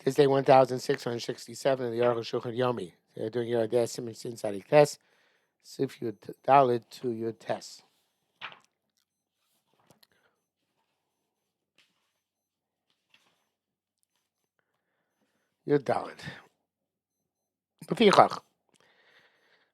It's day 1667 of the Arukh HaShulchan Yomi. They're doing your Adesim and Sin Sadik test. Sif Yud Dalit to your test. Yud Dalit. B'fichach.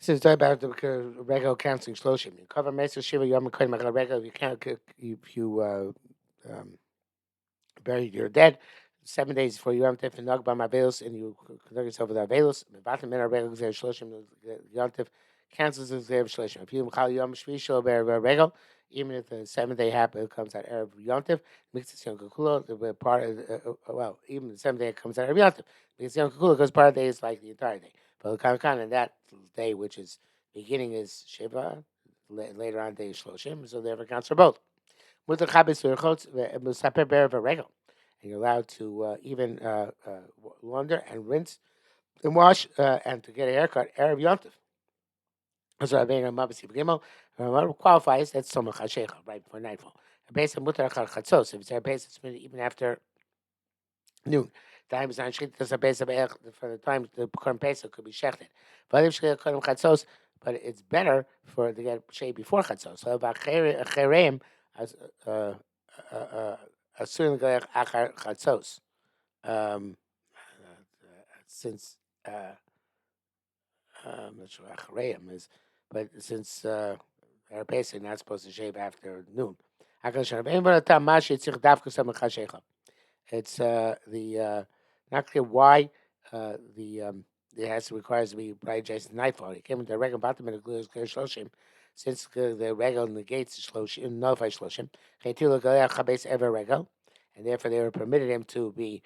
This is about the regular counseling shloshim. You cover Mesa Shiva Yom Kodim regular. You can't if you buried your dead 7 days before you Yom Tif and Nagba Mavelos, and you conduct yourself with Avelos. Bottom in our regular shloshim Yom Tif cancels the Zev shloshim. If you Machal Yom Shvi Shel Regal, even if the 7th day happens, it comes out Erev Yom Tif, mixes Yom Kukulo. The part of well, even the 7th day it comes out Erev Yom Tif, because Yom Kukulo because part of the day is like the entire day. But the Kankan and that day, which is beginning is Shiva, later on day is Shloshim, so therefore counts for both. Mutar Chabis Urchot Musaper Berev Regal. And you're allowed to even launder and rinse and wash and to get a haircut Erev Yontif. So Rabbeinu Mabasi B'Gimel qualifies that's Somach HaShecha right before nightfall. Based on Mutar Chatzos, if it's a base, it's even after noon. Time is not shechit because a base for the time the current Pesach could be shechted. But if shechit Kodem Chatzos, but it's better for to get shade before Chatzos. So about Cherem as Asurin Galech Achar Chatzos. Um, since I'm not sure Acharayim is, but since Arabes are not supposed to shave after noon. It's the not clear why the it has to requires to be bright adjacent to nightfall. It came with the regular bottom and the shloshim, since the regular negates shloshim, nullifies shloshim. Chaytilu galei chabes ever regal, and therefore they were permitted him to be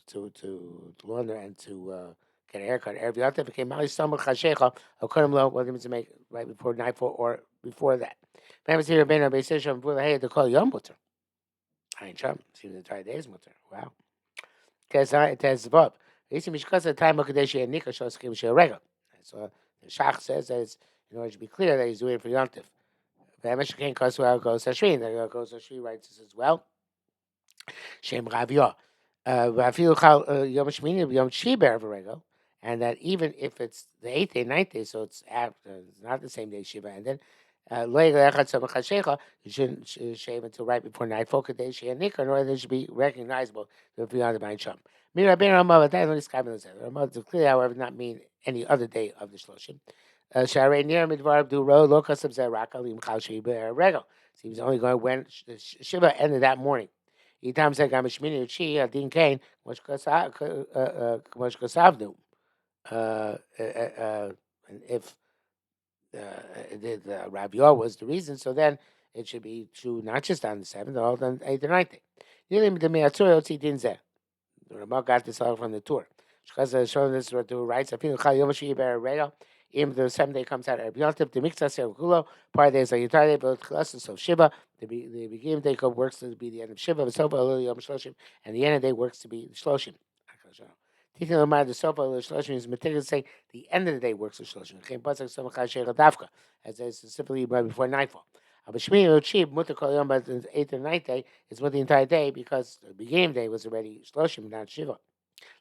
to launder and to get a haircut. Erev Yontif became Mali Samach Chashecha of Kodem Lo, whether to make right before nightfall or before that. Members here have been on Beis Yisrael before the hay to call Yom Mutter. Ein Sham, see the entire day is Mutter. Wow. It has above. Yisrael Mishkas the time of Kadesh and Nika Shos Kim Shei Rega. So the Shach says that it's in order to be clear that he's doing it for Yontif. V'emesh Kain Kosu goes Hashrin. The goes Hashrin writes this as well. Shem Raviyah. V'afilu Chal Yom Shmini Yom Shvi Be'erev Rega. And that even if it's the 8th day, 9th day, so it's after, it's not the same day Shiva, and then you shouldn't shave until right before nightfall, in order that it should be recognizable to be on the Bain Sham. To clear, however, not mean any other day of the Shloshim. So he was only going when Shiva ended that morning. Itam said Gamashmini Uchi Adin Kain Kmosh Kosavnu. And if the Rav Yor was the reason, so then it should be true not just on the 7th, but also on the 8th and 9th day. The Ramah got this all from the tour. Because showing this what the writes, I feel even the 7th day comes out of Yontif, the Mixas Kulo, part of the day is like entire day, but Chalasas of Shiva, the beginning of the day works to be the end of Shiva, and the end of the day works to be Shloshim. Teaching the mind the sofa shloshim is meticulous say the end of the day works with shloshim. Came pasuk some chasher dafka as specifically right before nightfall. Abishmi u'chib mutar kol yom, but the 8th and 9th day is with the entire day because the beginning of the day was already shloshim, not shiva.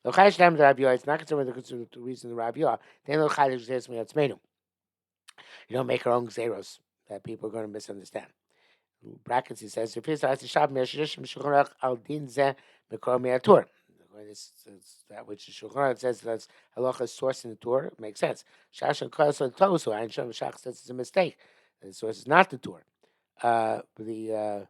Lo chayish lam the Rav Yor. It's not concerned with the reason the Rav Yor. Then lo chayish zeres miyatzmeinu. You don't make our own zeros that people are going to misunderstand. Brackets he says if it's as shab miyashishim shulchan al din ze mekor miyatur. That which the Shulchan Aruch says that's halacha source in the Torah makes sense. Shash and Kosel Tosu, and Shach says it's a mistake. The source is not the Torah. The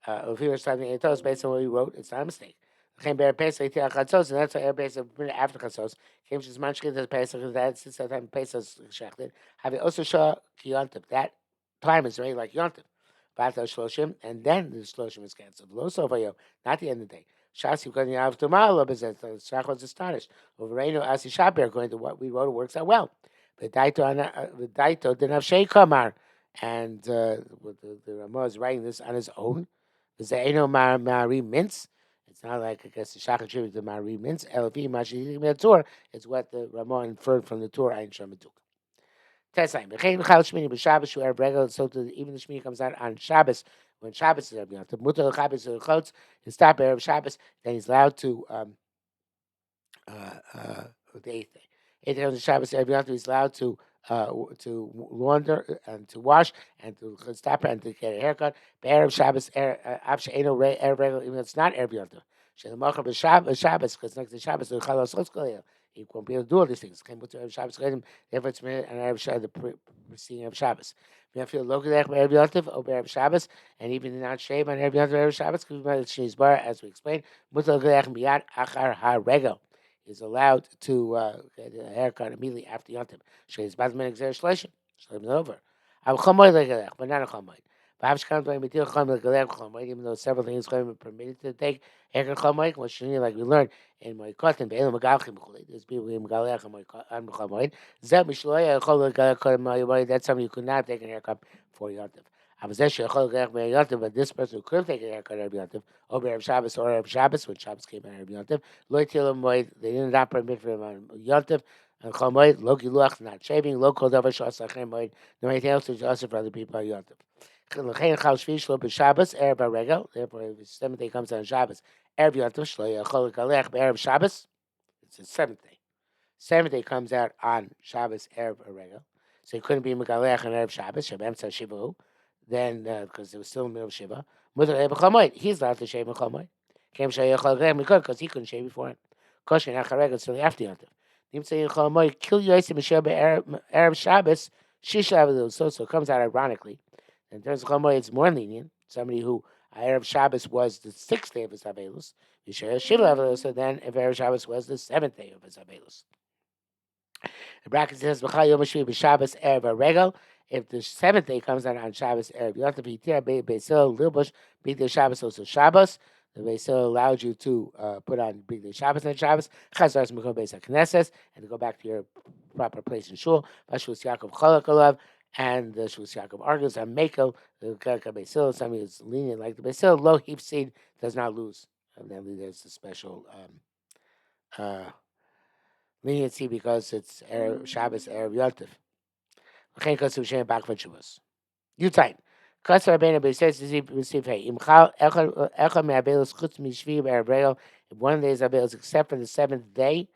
Ophir something it tells based on what he wrote, it's not a mistake. Came bear Pesach Chatzos, and that's why Pesach after Chatzos came to Zman as Pesach. That since that time Pesach shechted, have it also show Yontif. That time is already like Yontif. Bata Shloshim, and then the Shloshim is canceled. Lo Sofayo, not the end of the day. Shasi going to have tomorrow, but Shach was astonished. Over Reino Asi Shaber, going to what we wrote, it works out well. The Daito didn't have Shei Kamar, and the Ramah is writing this on his own. The Zaino Mari Mints. It's not like I guess the Shach attributes to Mari Mints. Elvi Mashi Metzor. It's what the Ramah inferred from the Torah and Shematuk. Tesayim. V'chein v'chal Shmini b'Shabbos shu erev regal. So even the Shmini comes out on Shabbos. When Shabbos is Erev Yontif, Mutar l'Chabes l'Chotz, and stop Erev Shabbos, then he's allowed to the eighth day. Eighth day of the Shabbos, every Yom is allowed to launder and to wash and to stop and to get a haircut. Erev Shabbos, Erev Regel, even though it's not every Yom. Shalom Shabbos, because next to Shabbos, the Chalos Chotzkolel. He won't be able to do all these things. Came to Erev Shabbos, therefore it's minute and Erev Shabbos, the preceding of Shabbos. We have to look at Erev Yom or Erev Shabbos, and even not shave on Erev Yom Erev Shabbos, because she's bar, as we explained, Mutal Gleach Miyad Achar Ha Regel is allowed to get a haircut immediately after Yontif. She's bad man exer shleishim. Shleishim over. I'm chomoy legelech, but not a chomoy. Perhaps come to me till chomoy legelech chomoy, even though several things are permitted to take haircut chomoy. What sheni like we learned in my cotton, be'elam magalchim chulei. There's people in magalech and chomoy. Zeb mishloya chol legelech chomoy. That's something you could not take a haircut for Yontif. But this person who could have taken a haircut every Yontif, over Erev Shabbos or Erev Shabbos, when Shabbos came out Erev Yontif, they did not permit for him on Yontif, and Chol Moed, Lo Giluach, not shaving, Lo Kol Davar Shas Achem Moed, no anything else which is also for other people on Yontif. L'chein Chal Shvish Lo B'Shabbos, Erev HaRegel, therefore if the seventh day comes on Shabbos, Erev Yontif, Shlo Yachol Galech Erev Shabbos, it's the seventh day. Seventh day comes out on Shabbos Erev HaRegel, so he couldn't be Megalech on Erev Shabbos, Shabem Tzah Shivahu, then, because it was still in the middle of Shiva, he's allowed to shave Chol Moed. Came Shayachal because he couldn't shave before him. Kosher Nachareg so after Yontif. Nimtzay Chol Moed kill Yosef Mishel Erev Shabbos Shisha Avilu. So it comes out ironically. In terms of Chol Moed, it's more lenient. Somebody who Erev Shabbos was the sixth day of his Avelus, Yishaya Shiva Avelus, so then if Erev Shabbos was the seventh day of his Avelus. The bracket says B'chal Yom Shvi B'Shabbos Erev Regel. If the seventh day comes out on Shabbos Erev Yontif Yitir Beisil Lilbush B'Day Shabbos also Shabbos. The Beisil allowed you to put on B'Day Shabbos and Shabbos. Chazar Smichon Beis HaKnesses and to go back to your proper place in Shul. Bashvus Yaakov Cholak Olav and the Shvus Yaakov argues on Mekel the Karka Beisil. Something is lenient like the Beisil. Low heap seed does not lose. And then there's a special leniency because it's Shabbos Erev Yontif. L'chein kosu shem back for Shabbos. Yutain. Kasar Rabbeinu, but it says to receive hey. Imchal echad me'abelos chutz mishvi b'erev regel. If one of the days abelos, except for the seventh day,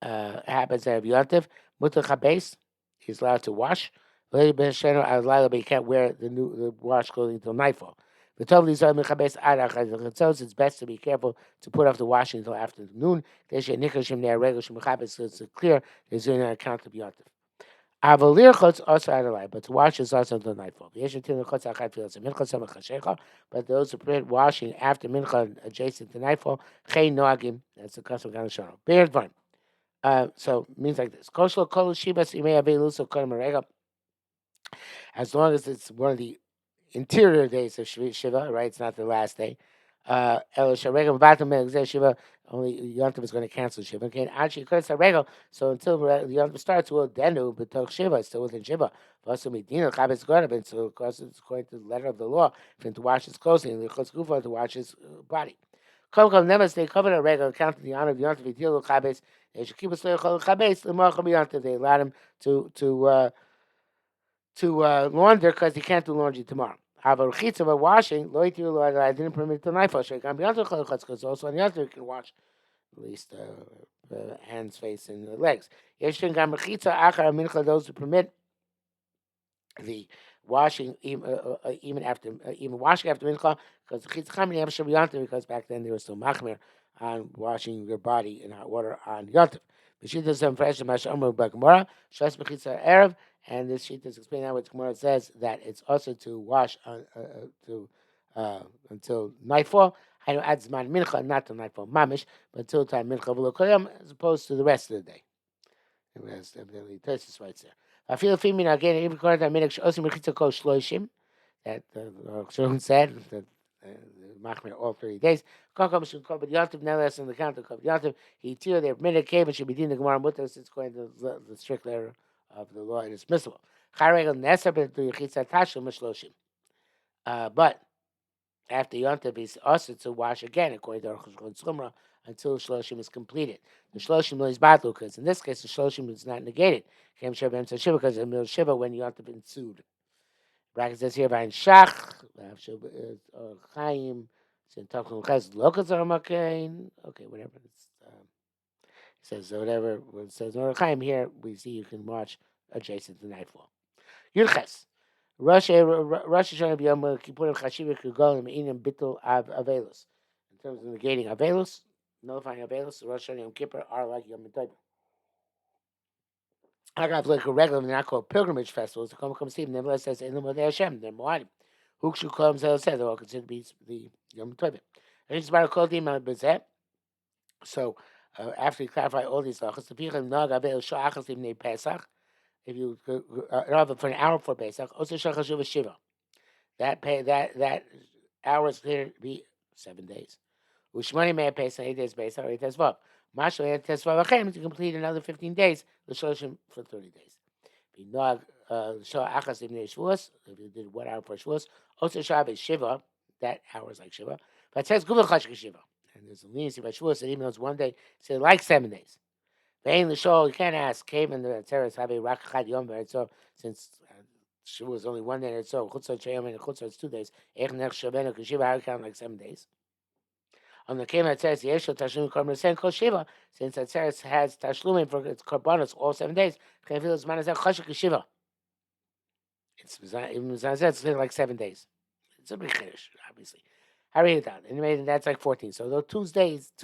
happens Erev Yontif, mutar chabes, he's allowed to wash. L'ei ben sheno alayla, but he can't wear the wash clothing until nightfall. But totally zol mechabes ad achad v'chatzos. It's best to be careful to put off the washing until afternoon. Deshe nikashim ne'er regel shem mechabes, so it's clear there's an account of Yontif. Avalir chutz also Adonai, but to wash is also until nightfall. But those who permit washing after mincha adjacent to nightfall, chei noagim. That's the custom of Ganashon. Beard one. So it means like this: Koshlo kol shibas imei avelu so kol merega. As long as it's one of the interior days of Shiva, right? It's not the last day. El Sharega Batam Exer Shiva, only Yontif is going to cancel Shiva. Okay, actually, because Sharega, so until Yontif starts, well, then it will be Shiva, it's still within Shiva. Also, Medina, Chabit's going to be, so of course, it's according to the letter of the law, for him to wash his clothing, and the Chutz Gufa to wash his body. Come, never stay covered a regular account of the honor of Yontif, Vitil, Chabit's, they should keep us there, Chabit's, the Marcham Yontif, they allowed him to launder because he can't do laundry tomorrow. However, chitza by washing, lo itiru lo I didn't permit to knife wash. Because also on the other you can wash at least hands, face, and the legs. Yeshin gam chitza achar mincha, those who permit the washing even after even washing after mincha, because the chitza chamin yam shem yontif, because back then they were still machmer on washing your body in hot water on yontif. B'shita zem fresh mash omer b'gemara shas b'chitza erev. And this sheet is explaining how Gemara says that it's also to wash until nightfall. I know adds man mincha, not to nightfall mamish, but until time mincha v'lo as opposed to the rest of the day. And that's evidently Tosis right there. I feel female again. Even according to mincha osim mechitza kol shloishim, that Arukh said that machmer all 30 days. Kakam should call but Yantiv now less on the count of Yantiv. He tear their minute cave and should be doing the Gemara mutas. It's going to the strict letter of the law and it's admissible. But after Yontav is also to wash again, according to Arukh HaShulchan, until Shloshim is completed. The Shloshim is battle, because in this case, the Shloshim is not negated. Because in the Shiva when Yontav ensued. Bracket says here, Vayin Shach, Chaim, okay, whatever. Says whatever. When it says Arukh Chaim here, we see you can watch adjacent to nightfall. Yurches. Rosh Hashanah b'Yom Kippurim Chashiva Kugolim Inim Bittul Av Avelus. In terms of negating Avelus, nullifying Avelus, Rosh Hashanah and Yom Kippur are like Yom Tov. I got like a regular, they're not called pilgrimage festivals. The Come Steve nevertheless says in the Modeh Hashem, they're Moadim. Hukshu Kolam Zel said they're all considered to be the Yom Tov. And it's about a called Imam Bezet. So after you clarify all these lachas, the Pichim Nog Avel Sha'achas Ibnei Pesach. If you for an hour for Pesach, also Shachashuv Shiva. That hour is clear to be 7 days. Ushmani may Pesach 8 days Pesach or 8 days Vav. Mashal 8 days Vav Achem to complete another 15 days. L'shoshim for 30 days. Nog Shah Achas Ibnei Shavuos. If you did 1 hour for Shavuos, also Shabbos Shiva. That hour is like Shiva. But it says Guvach Chashik Shiva. And there's a leniency by Shavuos that even though it's 1 day, say like 7 days. Vein l'shol, you can't ask. Came in the Teres have a rak chad yom so since Shavuos was only 1 day, so chutzot sheyom and chutzot is 2 days. Ech nech shavenu kashiva, how count like 7 days? On the Kema Teres yeshel tashlum korban sen kol shiva. Since the Teres has tashlumim for its korbanos all 7 days, can't feel as man as chashik kashiva. It's even it's like 7 days. It's a big chiddush, obviously. I read it down. Anyway, that's like 14. So those 2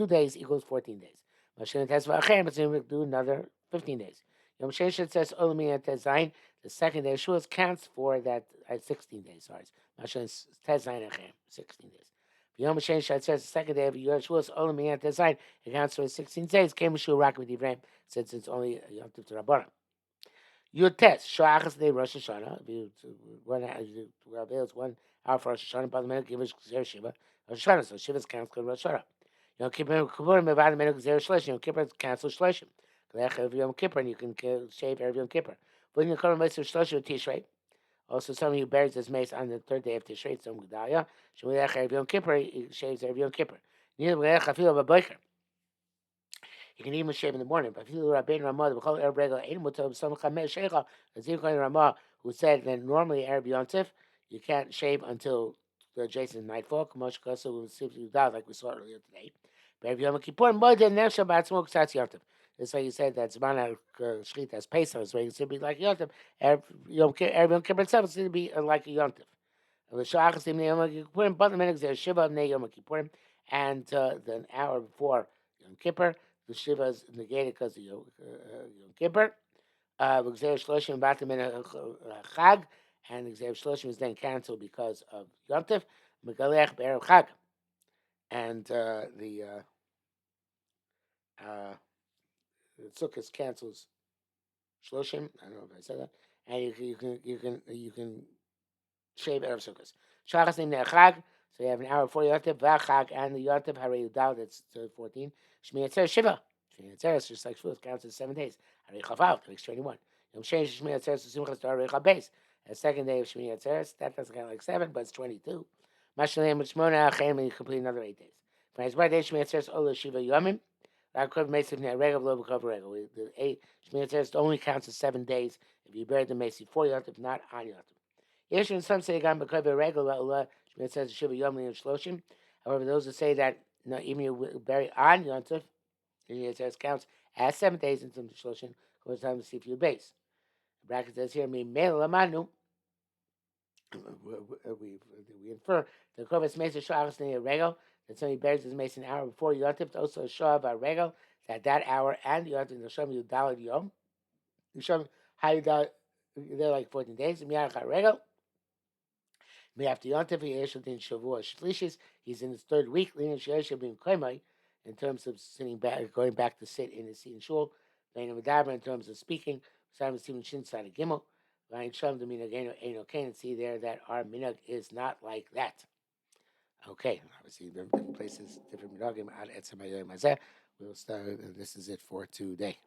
days equals 14 days. Mashin test v'achem, but then we do another 15 days. Yom Sheshet says Olami at Tezayin. The second day Shavuos counts for that 16 days. Sorry, Mashin Tezayin achem 16 days. Yom Sheshet says the second day of Shavuos Olami at Tezayin. It counts for 16 days. Came Shu Rak with Ibrahim since it's only Yom Tov to Rabbanah. Your test Shachas Day Rosh Hashanah. If you 1 hour for Rosh Hashanah, by the minute give us Shiva Rosh Hashanah. So Shiva's counts for Rosh Hashanah. Yom Kippur Kippurim Mevad Menuk Zer Shleshim. Yom Kippur cancel Shleshim. Lech Erev Yom Kippur, and you can shave Erev Yom Kippur. But you come Meiser Shleshim Tishrei. Also, someone who buries his mace on the 3rd day of Tishrei, some Gedalia. Shemulech Erev Yom Kippur, he shaves Erev Yom Kippur. Neither Lech Afil Baboiker. You can even shave in the morning. But Afil Rabbein Ramah, the Bechol Erev Regel, Ein Mutab Some Chamesh Shecha, Azim Kohen Ramah, who said that normally Erev Yom Tif, you can't shave until the adjacent nightfall. Kamosh Kosa will simply die, like we saw earlier today. But Yom Kippur, more than Ner Shabbat Smoke Tzatz Yom Tov. That's why you said that Zman Shchit as Pesach, so it's going to be like Yom Tov. Erev Yom Kippur itself is going to be like a Yom Tov. The Shachas Im Yom Kippurim, but the minutes there Shiva Bnei Yom Kippurim, and the hour before Yom Kippur, the Shiva is negated because of Yom Kippur. V'Gzeir Shloshim Batim in Chag, and Gzeir Shloshim is then canceled because of Yom Tov. Megalech Be'erev Chag, and the Sukkot cancels Shloshim. I don't know if I said that. And you can shave Erev Sukkot. Shachas named Chag, so you have an hour before Yontif, V'Chag, and the Yontif Harei Udal, that's 14. Shmi Yatzer Shiva. Shmi Yatzer is just like Shavuos, counts as 7 days. Harei Chavav makes 21. Yom Sheish Shmi Yatzer Simchas to Harei Chabes. The second day of Shmi Yatzer, that doesn't count like 7, but it's 22. Mashalim Shmona Achem, and you complete another 8 days. For his birthday, Shmi Yatzer Ola Shiva Yomim. The 8 Shmini Atzeres only counts as 7 days if you buried the mace before Yontif, not on Yontif. Yes, and some say Gam B'Kaveh Regular Shmini Atzeres Shiva Yomim and Shloshim. However, those who say that even you bury on Yontif, Shmini Atzeres counts as 7 days into Shloshim. Goes time to see if you base. The bracket says here, "Me Mele Lamanu." We infer the Kovetz Mesa Shachas Nei Regel that somebody buries his mace an hour before Yontif. Also, Shav Regel that hour and Yontif will show you Dalad Yom. You show how you got there like 14 days. Miyach Regel. Me after Yontif, he issued in Shavua Shlishis. He's in his 3rd week. Leaning Shesha being Koimai in terms of sitting back, going back to sit in his seat in shul. Leaning Vidabra in terms of speaking. Simon Stephen Shin side of Gimel. Ryan Shum the Minag Eno Kain, and see there that our Minag is not like that. Okay, obviously different places, different Minagim. We'll start, and this is it for today.